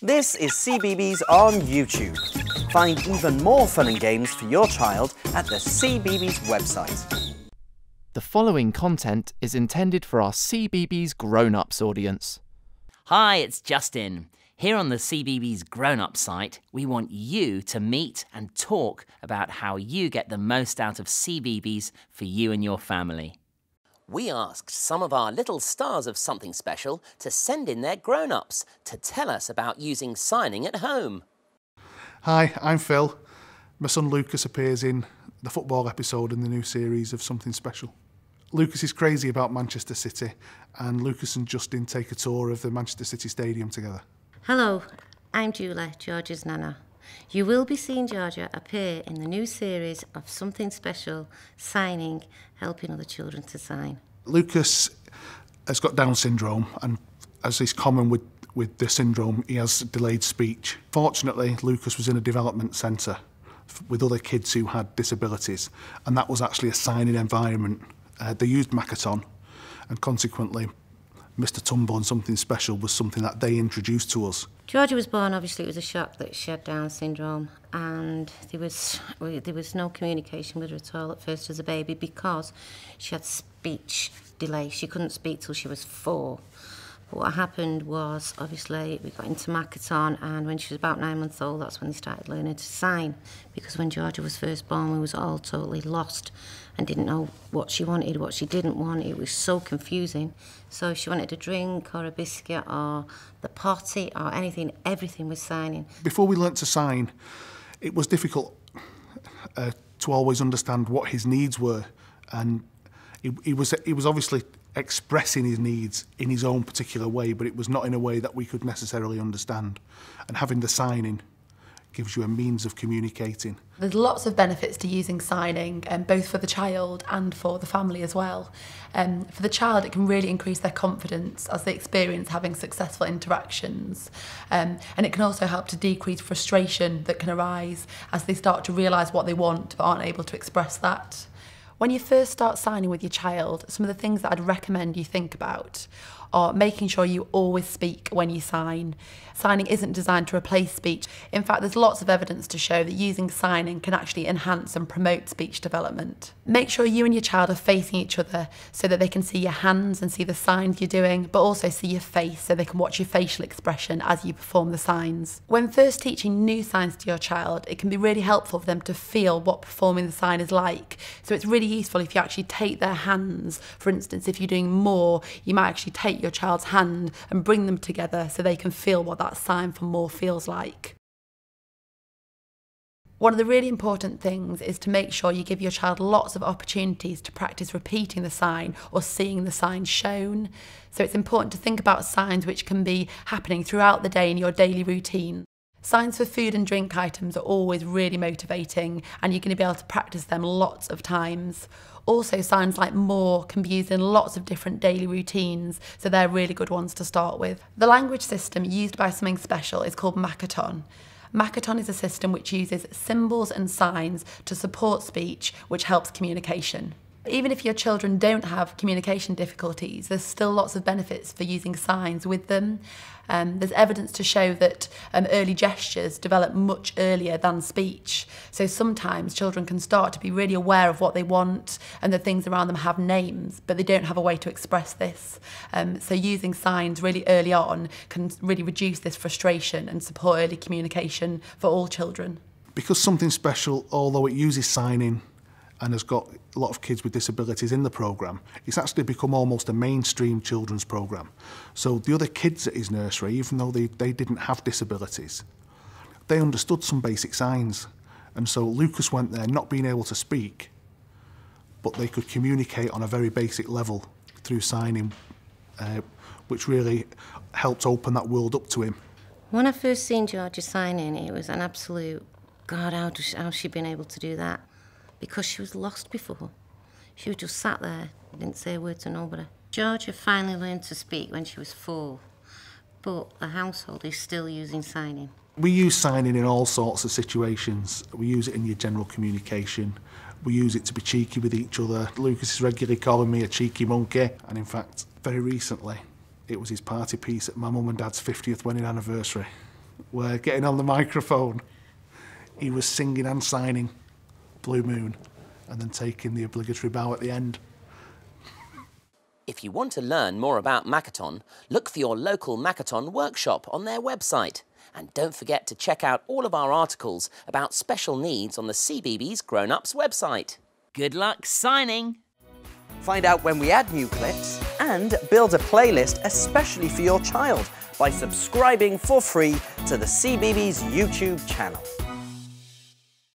This is CBeebies on YouTube. Find even more fun and games for your child at the CBeebies website. The following content is intended for our CBeebies Grown-Ups audience. Hi, it's Justin. Here on the CBeebies Grown-Up site, we want you to meet and talk about how you get the most out of CBeebies for you and your family. We asked some of our little stars of something special to send in their grown-ups to tell us about using signing at home. Hi, I'm Phil. My son Lucas appears in the football episode in the new series of Something Special. Lucas is crazy about Manchester City, and Lucas and Justin take a tour of the Manchester City Stadium together. Hello, I'm Julie, Georgia's nana. You will be seeing Georgia appear in the new series of Something Special, signing, helping other children to sign. Lucas has got Down syndrome, and as is common with the syndrome, he has delayed speech. Fortunately, Lucas was in a development centre with other kids who had disabilities, and that was actually a signing environment. They used Makaton, and consequently, Mr Tumbo and Something Special was something that they introduced to us. Georgia was born, obviously it was a shock that she had Down syndrome, and there was no communication with her at all at first as a baby because she had speech delay. She couldn't speak till she was 4. But what happened was, obviously, we got into Makaton, and when she was about 9 months old, that's when they started learning to sign. Because when Georgia was first born, we was all totally lost and didn't know what she wanted, what she didn't want. It was so confusing. So if she wanted a drink or a biscuit or the potty or anything, everything was signing. Before we learnt to sign, it was difficult to always understand what his needs were, and he was obviously expressing his needs in his own particular way, but it was not in a way that we could necessarily understand. And having the signing gives you a means of communicating. There's lots of benefits to using signing, both for the child and for the family as well. For the child, it can really increase their confidence as they experience having successful interactions. And it can also help to decrease frustration that can arise as they start to realise what they want but aren't able to express that. When you first start signing with your child, some of the things that I'd recommend you think about are making sure you always speak when you sign. Signing isn't designed to replace speech. In fact, there's lots of evidence to show that using signing can actually enhance and promote speech development. Make sure you and your child are facing each other so that they can see your hands and see the signs you're doing, but also see your face so they can watch your facial expression as you perform the signs. When first teaching new signs to your child, it can be really helpful for them to feel what performing the sign is like. So it's really useful if you actually take their hands. For instance, if you're doing more, you might actually take your child's hand and bring them together so they can feel what that sign for more feels like. One of the really important things is to make sure you give your child lots of opportunities to practice repeating the sign or seeing the sign shown. So it's important to think about signs which can be happening throughout the day in your daily routine. Signs for food and drink items are always really motivating, and you're going to be able to practice them lots of times. Also, signs like more can be used in lots of different daily routines, so they're really good ones to start with. The language system used by Something Special is called Makaton. Makaton is a system which uses symbols and signs to support speech, which helps communication. Even if your children don't have communication difficulties, there's still lots of benefits for using signs with them. There's evidence to show that early gestures develop much earlier than speech. So sometimes children can start to be really aware of what they want and the things around them have names, but they don't have a way to express this. So using signs really early on can really reduce this frustration and support early communication for all children. Because Something Special, although it uses signing and has got a lot of kids with disabilities in the programme, it's actually become almost a mainstream children's programme. So the other kids at his nursery, even though they didn't have disabilities, they understood some basic signs. And so Lucas went there not being able to speak, but they could communicate on a very basic level through signing, which really helped open that world up to him. When I first seen Georgia signing, it was an absolute, God, how's she been able to do that? Because she was lost before. She was just sat there, didn't say a word to nobody. Georgia finally learned to speak when she was 4, but the household is still using signing. We use signing in all sorts of situations. We use it in your general communication. We use it to be cheeky with each other. Lucas is regularly calling me a cheeky monkey, and in fact, very recently, it was his party piece at my mum and dad's 50th wedding anniversary. where getting on the microphone, he was singing and signing Blue Moon and then taking the obligatory bow at the end. If you want to learn more about Makaton, look for your local Makaton workshop on their website. And don't forget to check out all of our articles about special needs on the CBeebies Grown Ups website. Good luck signing! Find out when we add new clips and build a playlist especially for your child by subscribing for free to the CBeebies YouTube channel.